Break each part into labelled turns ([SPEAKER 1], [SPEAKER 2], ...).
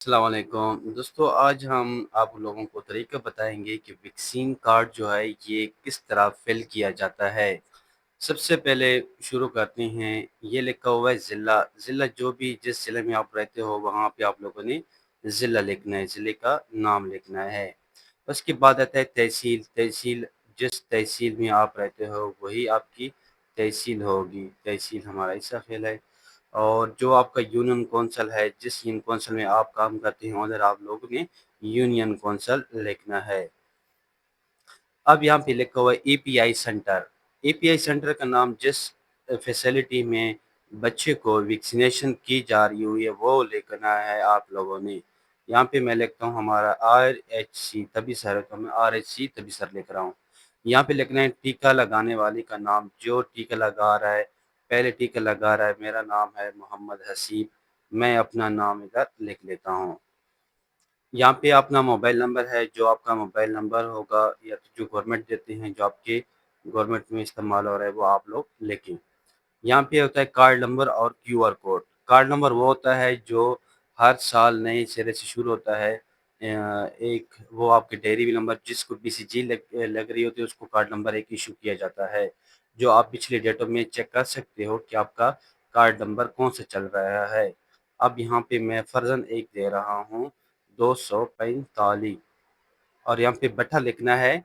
[SPEAKER 1] السلام علیکم دوستو، آج ہم آپ لوگوں کو طریقہ بتائیں گے کہ ویکسین کارڈ جو ہے یہ کس طرح فل کیا جاتا ہے۔ سب سے پہلے شروع کرتے ہیں۔ یہ لکھا ہوا ہے ضلع جو بھی جس ضلع میں آپ رہتے ہو وہاں پہ آپ لوگوں نے ضلع لکھنا ہے، ضلع کا نام لکھنا ہے۔ اس کے بعد آتا ہے تحصیل جس تحصیل میں آپ رہتے ہو وہی آپ کی تحصیل ہوگی، تحصیل ہمارا ایسا خیال ہے۔ اور جو آپ کا یونین کونسل ہے، جس یونین کونسل میں آپ کام کرتے ہیں ادھر آپ لوگوں نے یونین کونسل لکھنا ہے۔ اب یہاں پہ لکھا ہوا ہے ای پی آئی سینٹر۔ ای پی آئی سینٹر کا نام جس فیسلٹی میں بچے کو ویکسینیشن کی جا رہی ہوئی ہے وہ لکھنا ہے آپ لوگوں نے۔ یہاں پہ میں لکھتا ہوں ہمارا RHC، تبھی سر تو میں RHC تبھی سر لکھ رہا ہوں۔ یہاں پہ لکھنا ہے ٹیکہ لگانے والے کا نام، جو ٹیکہ لگا رہا ہے، پہلے ٹیکہ لگا رہا ہے، میرا نام ہے محمد حسیب، میں اپنا نام ادھر لکھ لیتا ہوں۔ یہاں پہ اپنا موبائل نمبر ہے، جو آپ کا موبائل نمبر ہوگا یا جو گورنمنٹ دیتے ہیں، جو آپ کے گورنمنٹ میں استعمال ہو رہا ہے وہ آپ لوگ لکھیں۔ یہاں پہ ہوتا ہے کارڈ نمبر اور QR کوڈ۔ کارڈ نمبر وہ ہوتا ہے جو ہر سال نئے سرے سے شروع ہوتا ہے۔ ایک وہ آپ کے ڈیری نمبر جس کو BCG لگ رہی ہوتی ہے اس کو کارڈ نمبر ایک ایشو کیا جاتا ہے، جو آپ پچھلے ڈیٹوں میں چیک کر سکتے ہو کہ آپ کا کارڈ نمبر کون سے چل رہا ہے۔ اب یہاں پہ میں فرضاً ایک دے رہا ہوں 245، اور یہاں پہ بٹھا لکھنا ہے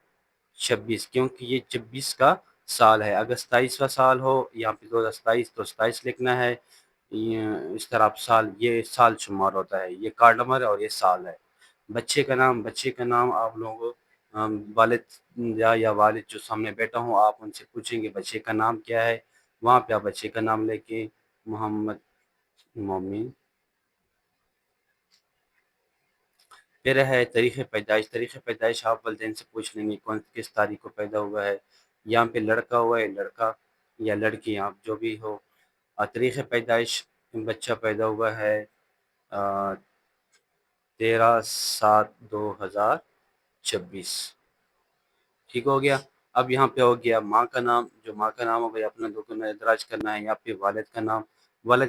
[SPEAKER 1] 26، کیونکہ یہ 26 کا سال ہے۔ اگر 27واں سال ہو یہاں پہ 2027 تو 27 لکھنا ہے۔ اس طرح سال، یہ سال شمار ہوتا ہے، یہ کارڈ نمبر ہے اور یہ سال ہے۔ بچے کا نام آپ لوگوں والد یا والد جو سامنے بیٹھا ہوں آپ ان سے پوچھیں گے بچے کا نام کیا ہے، وہاں پہ آپ بچے کا نام لے کے محمد مومن۔ پھر ہے تاریخ پیدائش آپ والدین سے پوچھ لیں گے کس تاریخ کو پیدا ہوا ہے۔ یہاں پہ لڑکا ہوا ہے، لڑکا یا لڑکی آپ جو بھی ہو۔ تاریخ پیدائش بچہ پیدا ہوا ہے 13/7/2026، ٹھیک ہو گیا۔ اب یہاں پہ ہو گیا ماں کا نام، جو ماں کا نام ہوگا اپنا دکن میں ادراج کرنا ہے۔ یہاں پہ والد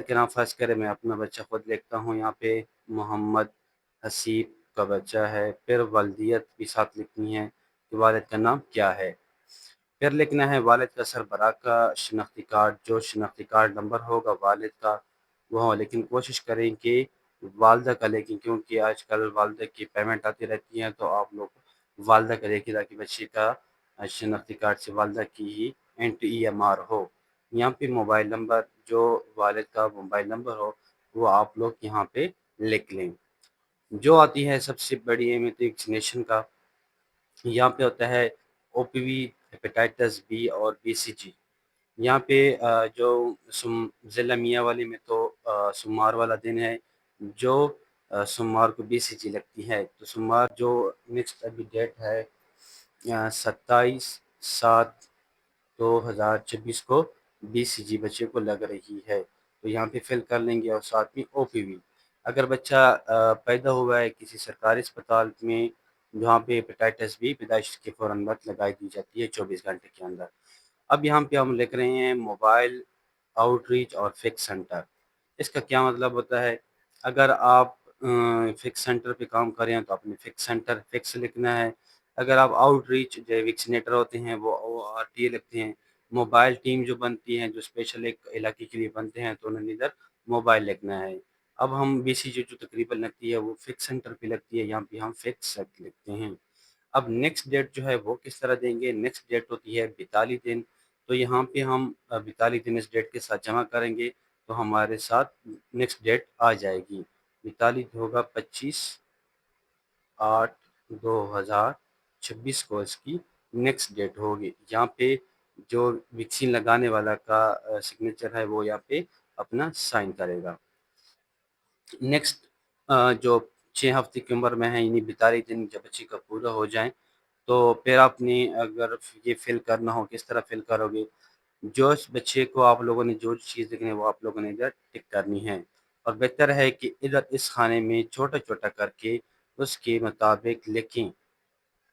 [SPEAKER 1] کا نام فرض کرے میں اپنا بچہ خود لکھتا ہوں، یہاں پہ محمد حسیب کا بچہ ہے۔ پھر والدیت بھی ساتھ لکھنی ہے کہ والد کا نام کیا ہے۔ پھر لکھنا ہے والد کا سربراہ کا شناختی کارڈ، جو شناختی کارڈ نمبر ہوگا والد کا وہ ہو، لیکن کوشش کریں کہ والدہ کا لکھیں، کیونکہ آج کل والدہ کی پیمنٹ آتی رہتی ہیں تو آپ لوگ والدہ کا لکھیں تاکہ بچے کا شناختی کارڈ سے والدہ کی ہی EMR ہو۔ یہاں پہ موبائل نمبر، جو والد کا موبائل نمبر ہو وہ آپ لوگ یہاں پہ لکھ لیں۔ جو آتی ہے سب سے بڑی اہمیت ویکسینیشن کا، یہاں پہ ہوتا ہے OPV، ہیپیٹائٹس B اور BCG۔ یہاں پہ جو ضلع میاں والی میں تو سمار والا دن ہے، جو سمار کو BCG لگتی ہے، تو سمار جو نیکسٹ ابھی ڈیٹ ہے 27/7/2026 کو BCG بچے کو لگ رہی ہے، تو یہاں پہ فل کر لیں گے، اور ساتھ میں OPV۔ اگر بچہ پیدا ہوا ہے کسی سرکاری اسپتال میں جہاں پہ ہیپیٹائٹس B پیدائش کے فوراً بعد لگائی دی جاتی ہے 24 گھنٹے کے اندر۔ اب یہاں پہ ہم لکھ رہے ہیں موبائل آؤٹ ریچ اور فکس سینٹر۔ اس کا کیا مطلب ہوتا ہے؟ اگر آپ فکس سینٹر پہ کام کر رہے ہیں تو اپنے فکس سینٹر فکس لکھنا ہے۔ اگر آپ آؤٹ ریچ جو ویکسینیٹر ہوتے ہیں وہ ORTA لکھتے ہیں۔ موبائل ٹیم جو بنتی ہیں، جو اسپیشل ایک علاقے کے لیے بنتے ہیں تو انہوں نے ادھر موبائل لکھنا ہے۔ اب ہم BCG جو تقریباً لگتی ہے وہ فکس سینٹر پہ لگتی ہے، یہاں پہ ہم فکس لکھتے ہیں۔ اب نیکسٹ ڈیٹ جو ہے وہ کس طرح دیں گے؟ نیکسٹ ڈیٹ ہوتی ہے 42 دن، تو یہاں پہ ہم 42 دن اس ڈیٹ کے ساتھ جمع کریں گے تو ہمارے ساتھ نیکسٹ ڈیٹ آ جائے گی۔ 42 ہوگا 25/8/2026 کو اس کی نیکسٹ ڈیٹ ہوگی۔ یہاں پہ جو ویکسین لگانے والا کا سگنیچر ہے وہ یہاں پہ اپنا سائن کرے گا۔ نیکسٹ جو 6 ہفتے کی عمر میں ہے، یعنی 42 دن جب بچے کا پورا ہو جائیں تو پھر آپ نے اگر یہ فل کرنا ہو کس طرح فل کرو گے؟ جو اس بچے کو آپ لوگوں نے جو چیز لکھنی ہے وہ آپ لوگوں نے ادھر ٹک کرنی ہے، اور بہتر ہے کہ ادھر اس خانے میں چھوٹا چھوٹا کر کے اس کے مطابق لکھیں،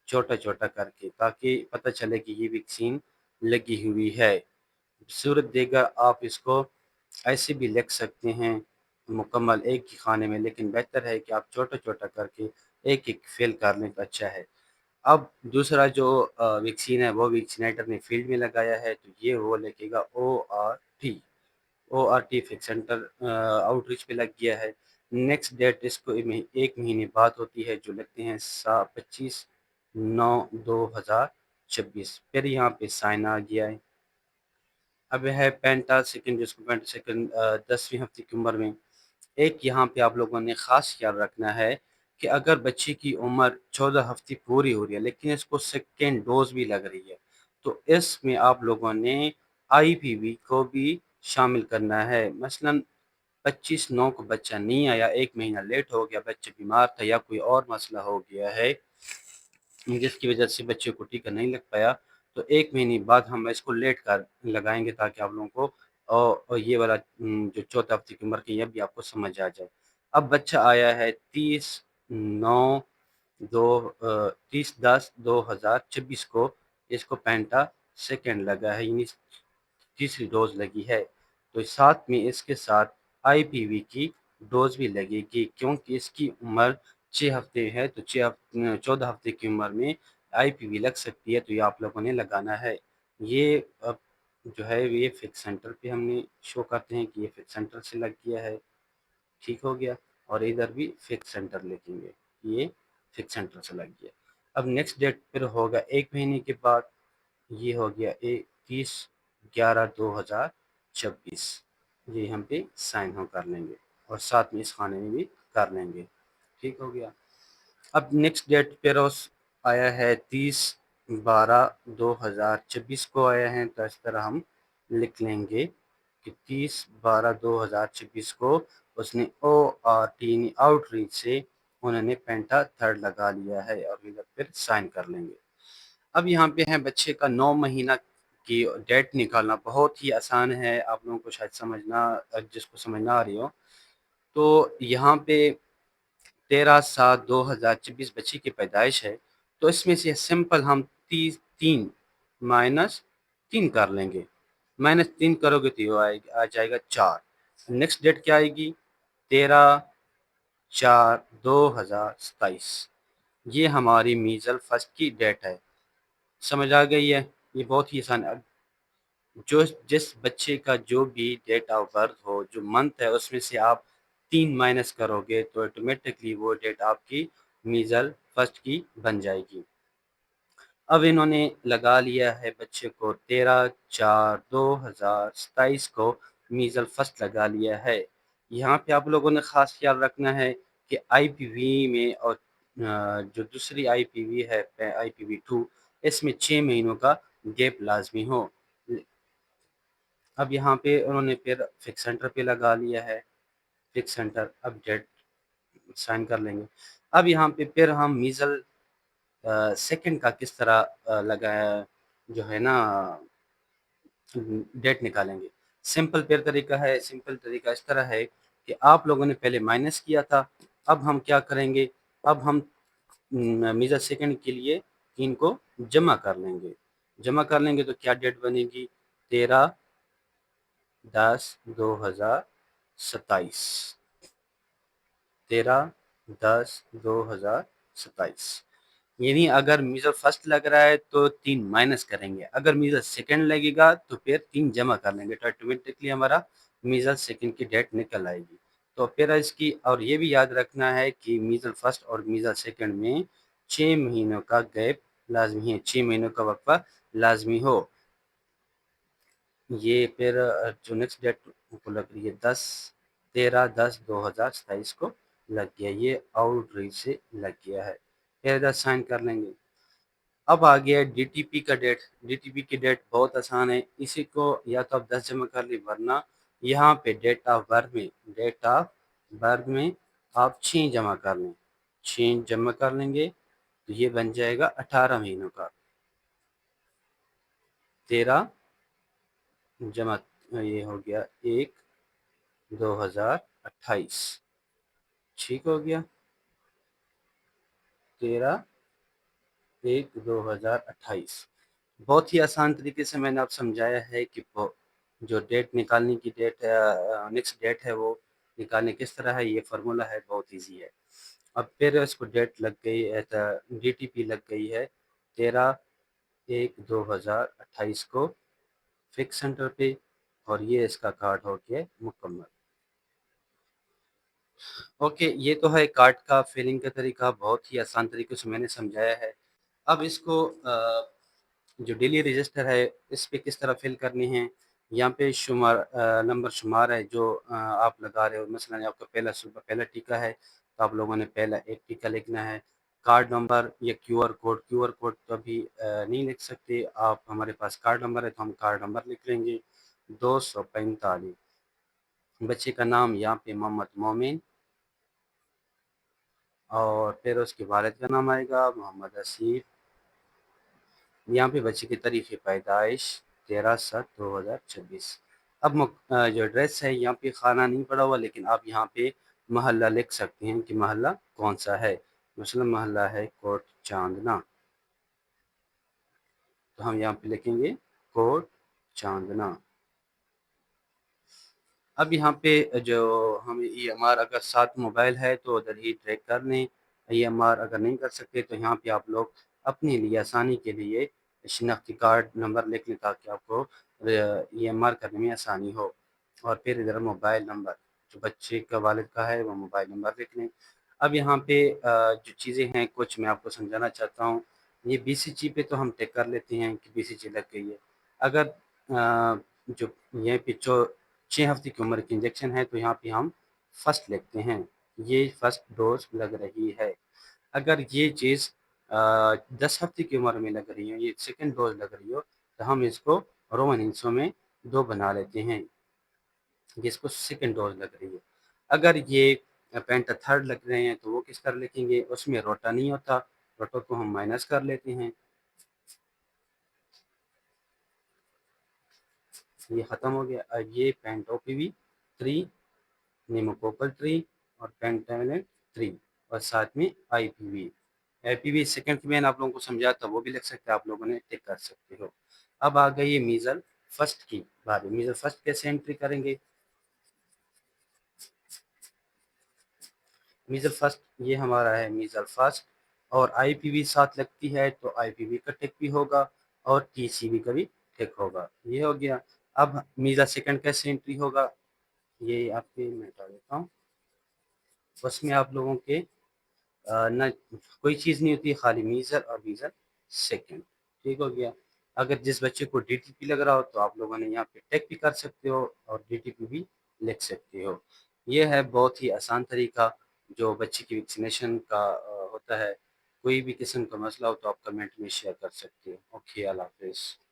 [SPEAKER 1] چھوٹا چھوٹا کر کے، تاکہ پتہ چلے کہ یہ ویکسین لگی ہوئی ہے۔ صورت دیگر آپ اس کو ایسے بھی لکھ سکتے ہیں مکمل ایک ہی خانے میں، لیکن بہتر ہے کہ آپ چھوٹا چھوٹا کر کے ایک ایک فل کر لیں تو اچھا ہے۔ اب دوسرا جو ویکسین ہے وہ ویکسینیٹر نے فیلڈ میں لگایا ہے، تو یہ وہ لگے گا ORT۔ ORT fix centre out reach پہ لگ گیا ہے۔ نیکسٹ ڈیٹ اس کو ایک مہینے بعد ہوتی ہے، جو لگتے ہیں 25/9/2026۔ پھر یہاں پہ سائن آ گیا ہے۔ اب ہے پینٹا سیکنڈ، جس کو پینٹا سیکنڈ 10ویں ہفتے کی عمر میں۔ ایک یہاں پہ آپ لوگوں نے خاص خیال رکھنا ہے کہ اگر بچے کی عمر 14 ہفتے پوری ہو رہی ہے لیکن اس کو سیکنڈ ڈوز بھی لگ رہی ہے، تو اس میں آپ لوگوں نے IPV کو بھی شامل کرنا ہے۔ مثلا 25/9 کو بچہ نہیں آیا، ایک مہینہ لیٹ ہو گیا، بچہ بیمار تھا یا کوئی اور مسئلہ ہو گیا ہے جس کی وجہ سے بچے کو ٹیکہ نہیں لگ پایا، تو ایک مہینے بعد ہم اس کو لیٹ کر لگائیں گے تاکہ آپ لوگوں کو اور یہ والا جو 14 ہفتے کی عمر کی یہ بھی آپ کو سمجھ آ جائے۔ اب بچہ آیا ہے 30/10/2026 کو، اس کو پینٹا سیکنڈ لگا ہے، یعنی تیسری ڈوز لگی ہے، تو ساتھ میں اس کے ساتھ IPV کی ڈوز بھی لگے گی، کیونکہ اس کی عمر 6 ہفتے ہے، تو 14 ہفتے کی عمر میں IPV لگ سکتی ہے، تو یہ آپ لوگوں نے لگانا ہے۔ یہ اب جو ہے یہ فکس سینٹر پہ ہم نے شو کرتے ہیں کہ یہ فکس سینٹر سے لگ گیا ہے، ٹھیک ہو گیا، اور ادھر بھی فکس سینٹر لکھیں گے، یہ فکس سینٹر سے لگ گیا۔ اب نیکسٹ ڈیٹ پھر ہوگا ایک مہینے کے بعد، یہ ہو گیا 30/11/2026۔ یہ ہم پہ سائن ہم کر لیں گے اور ساتھ میں اس خانے میں بھی کر لیں گے، ٹھیک ہو گیا۔ اب نیکسٹ ڈیٹ پیروس آیا ہے 30/12/2026 کو آیا ہے، تو اس طرح ہم لکھ لیں گے کہ 30/12/2026 کو اس نے ORT آؤٹ ریچ سے انہوں نے پینٹا تھرڈ لگا لیا ہے، اور ادھر پھر سائن کر لیں گے۔ اب یہاں پہ ہے بچے کا 9 مہینہ کی ڈیٹ نکالنا، بہت ہی آسان ہے، آپ لوگوں کو شاید سمجھنا، جس کو سمجھ نہ آ رہی ہو، تو یہاں پہ 13/7/2026 بچے کی پیدائش ہے، تو اس میں سے سمپل ہم 3 -3 کر لیں گے، -3 کرو گے تو یہ آ جائے گا 4۔ نیکسٹ ڈیٹ کیا آئے گی؟ 13/4/2027۔ یہ ہماری میزل فرسٹ کی ڈیٹ ہے، سمجھ آ گئی ہے؟ یہ بہت ہی آسان ہے۔ جس بچے کا جو بھی ڈیٹ آف برتھ ہو، جو منتھ ہے، اس میں سے آپ 3 مائنس کرو گے تو آٹومیٹکلی وہ ڈیٹ آپ کی میزل فرسٹ کی بن جائے گی۔ اب انہوں نے لگا لیا ہے بچے کو 13/4/2027 کو میزل فرسٹ لگا لیا ہے۔ یہاں پہ آپ لوگوں نے خاص خیال رکھنا ہے کہ IPV میں اور جو دوسری IPV ہے IPV2، اس میں 6 مہینوں کا گیپ لازمی ہو۔ اب یہاں پہ انہوں نے پھر فکس سینٹر پہ لگا لیا ہے، فکس سینٹر، اب ڈیٹ سائن کر لیں گے۔ اب یہاں پہ پھر ہم میزل سیکنڈ کا کس طرح لگایا جو ہے نا ڈیٹ نکالیں گے۔ سمپل پھر طریقہ ہے، سمپل طریقہ اس طرح ہے کہ آپ لوگوں نے پہلے مائنس کیا تھا، اب ہم کیا کریں گے، اب ہم میزل سیکنڈ کے لیے ان کو جمع کر لیں گے، جمع کر لیں گے تو کیا ڈیٹ بنے گی؟ 13/10/2027، 13/10/2027۔ یعنی اگر میزل فرسٹ لگ رہا ہے تو 3 مائنس کریں گے، اگر میزل سیکنڈ لگے گا تو پھر 3 جمع کر لیں گے، تو آٹومیٹکلی ہمارا میزل سیکنڈ کی ڈیٹ نکل آئے گی۔ تو پھر اس کی اور یہ بھی یاد رکھنا ہے کہ میزل فرسٹ اور میزل سیکنڈ میں 6 مہینوں کا گیپ لازمی ہے، 6 مہینوں کا وقفہ لازمی ہو۔ یہ پھر جو نیکسٹ ڈیٹ کو لگ رہی ہے 13/10/2027 کو لگ گیا، یہ آؤٹ ریچ سے لگ گیا ہے، پھر ادھر سائن کر لیں گے۔ اب آ گیا DTP کا ڈیٹ۔ DTP کی ڈیٹ بہت آسان ہے، اسی کو یا تو آپ 10 جمع کر لیں، ورنہ یہاں پہ ڈیٹ آف برتھ میں آپ 6 جمع کر لیں، 6 جمع کر لیں گے تو یہ بن جائے گا 18 مہینوں کا، 13 جمع یہ ہو گیا 1/2028، ٹھیک ہو گیا، 13/1/2028۔ بہت ہی آسان طریقے سے میں نے آپ سمجھایا ہے کہ جو ڈیٹ نکالنے کی ڈیٹ ہے، نیکسٹ ڈیٹ ہے وہ نکالنے کس طرح ہے، یہ فارمولا ہے، بہت ایزی ہے۔ اب پھر اس کو ڈیٹ لگ گئی، ڈی ٹی پی لگ گئی ہے 13/1/2028 کو فکس سینٹر پہ، اور یہ اس کا کارڈ ہو گیا مکمل۔ اوکے، یہ تو ہے کارڈ کا فلنگ کا طریقہ، بہت ہی آسان طریقے سے میں نے سمجھایا ہے۔ اب اس کو جو ڈیلی رجسٹر ہے اس پہ کس طرح فل کرنی ہے، یہاں پہ نمبر شمار ہے جو آپ لگا رہے ہو، مثلا آپ کا پہلا ٹیکہ ہے تو آپ لوگوں نے پہلا ایک ٹیکہ لکھنا ہے۔ کارڈ نمبر یا کیو آر کوڈ تو ابھی نہیں لکھ سکتے آپ، ہمارے پاس کارڈ نمبر ہے تو ہم کارڈ نمبر لکھ لیں گے 245۔ بچے کا نام یہاں پہ محمد مومن، اور پھر اس کے والد کا نام آئے گا محمد اسیف۔ یہاں پہ بچے کی تاریخ پیدائش 13/7/2026۔ اب جو ایڈریس ہے یہاں پہ خانہ نہیں پڑا ہوا، لیکن آپ یہاں پہ محلہ لکھ سکتے ہیں کہ محلہ کون سا ہے، مثلا محلہ ہے کوٹ چاندنا، تو ہم یہاں پہ لکھیں گے کوٹ چاندنا۔ اب یہاں پہ جو ہم ای ایم آر اگر ساتھ موبائل ہے تو ادھر ہی ٹریک کر لیں، ای ایم آر اگر نہیں کر سکتے تو یہاں پہ آپ لوگ اپنے لیے آسانی کے لیے شناختی کارڈ نمبر لکھ لیں تاکہ آپ کو ای ایم آر کرنے میں آسانی ہو، اور پھر ادھر موبائل نمبر جو بچے کا والد کا ہے وہ موبائل نمبر لکھ لیں۔ اب یہاں پہ جو چیزیں ہیں کچھ میں آپ کو سمجھانا چاہتا ہوں۔ یہ بی سی جی پہ تو ہم ٹیک کر لیتے ہیں کہ بی سی جی لگ گئی ہے۔ اگر جو یہاں پہ 6 ہفتے کی عمر کی انجیکشن ہے تو یہاں پہ ہم فرسٹ لکھتے ہیں، یہ فرسٹ ڈوز لگ رہی ہے۔ اگر یہ چیز 10 ہفتے کی عمر میں لگ رہی ہو، یہ سیکنڈ ڈوز لگ رہی ہو، تو ہم اس کو رومن ہنسوں میں 2 بنا لیتے ہیں، جس کو سیکنڈ ڈوز لگ رہی ہے۔ اگر یہ پینٹا تھرڈ لگ رہے ہیں تو وہ کس طرح لکھیں گے، اس میں روٹا نہیں ہوتا، روٹا کو ہم مائنس کر لیتے ہیں، یہ ختم ہو گیا۔ یہ پینٹو پی وی 3، نیموکوکل 3 اور پینٹاملن 3، اور ساتھ میں آئی پی وی۔ آئی پی وی سیکنڈ کی میں نے آپ لوگوں کو سمجھا تھا، وہ بھی لکھ سکتے ہیں، آپ لوگوں نے ٹک کر سکتے ہو۔ اب آ گئی میزل فرسٹ کی بات، میزل فرسٹ کیسے انٹری کریں گے؟ میزل فرسٹ یہ ہمارا ہے میزل فرسٹ، اور آئی پی وی ساتھ لگتی ہے تو آئی پی وی کا ٹک بھی ہوگا اور ٹی سی بی کا بھی ٹک ہوگا، یہ ہو گیا۔ اب میزل سیکنڈ کیسے انٹری ہوگا، یہ آپ کے میں بتا دیتا ہوں۔ اس میں آپ لوگوں کے نہ کوئی چیز نہیں ہوتی، خالی میزل اور میزل سیکنڈ، ٹھیک ہو گیا۔ اگر جس بچے کو ڈی ٹی پی لگ رہا ہو تو آپ لوگوں نے یہاں پہ ٹیک بھی کر سکتے ہو اور ڈی ٹی پی بھی لکھ سکتے ہو۔ یہ ہے بہت ہی آسان طریقہ جو بچے کی ویکسینیشن کا ہوتا ہے۔ کوئی بھی قسم کا مسئلہ ہو تو آپ کمنٹ میں شیئر کر سکتے ہو۔ اوکے، اللہ حافظ۔